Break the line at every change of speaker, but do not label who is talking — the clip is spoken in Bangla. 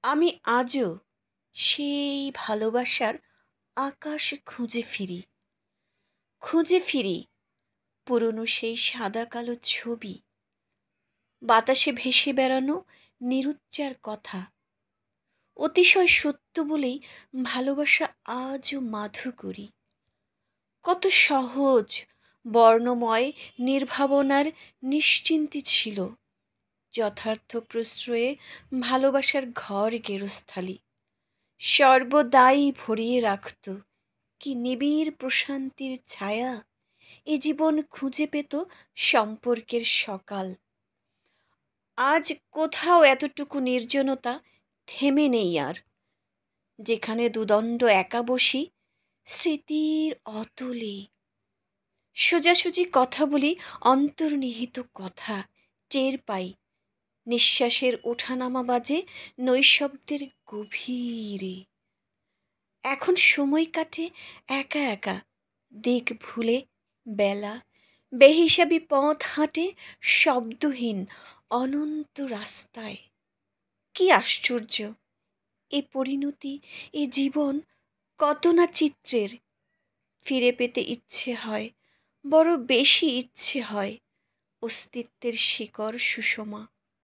আমি আজও সেই ভালোবাসার আকাশ খুঁজে ফিরি পুরনো সেই সাদা কালো ছবি, বাতাসে ভেসে বেড়ানো নিরুচ্চার কথা। অতিশয় সত্য বলেই ভালোবাসা আজও মাধুকরী। কত সহজ, বর্ণময়, নির্ভাবনার নিশ্চিন্তি ছিল যথার্থ প্রশ্রয়ে ভালোবাসার ঘর গেরস্থালি সর্বদাই ভরিয়ে রাখত কি নিবিড় প্রশান্তির ছায়া। এ জীবন খুঁজে পেত সম্পর্কের সকাল। আজ কোথাও এতটুকু নির্জনতা থেমে নেই আর, যেখানে দুদণ্ড একা বসি স্মৃতির অতলে, সোজাসুজি কথা বলি, অন্তর্নিহিত কথা টের পাই, নিঃশ্বাসের ওঠানামা বাজে নৈশব্দের গভীরে। এখন সময় কাটে একা একা, দিক ভুলে বেলা বেহিসাবি পথ হাঁটে শব্দহীন অনন্ত রাস্তায়। কি আশ্চর্য এ পরিণতি, এ জীবন কত না চিত্রের। ফিরে পেতে ইচ্ছে হয়, বড় বেশি ইচ্ছে হয় অস্তিত্বের শিকড় সুষমা।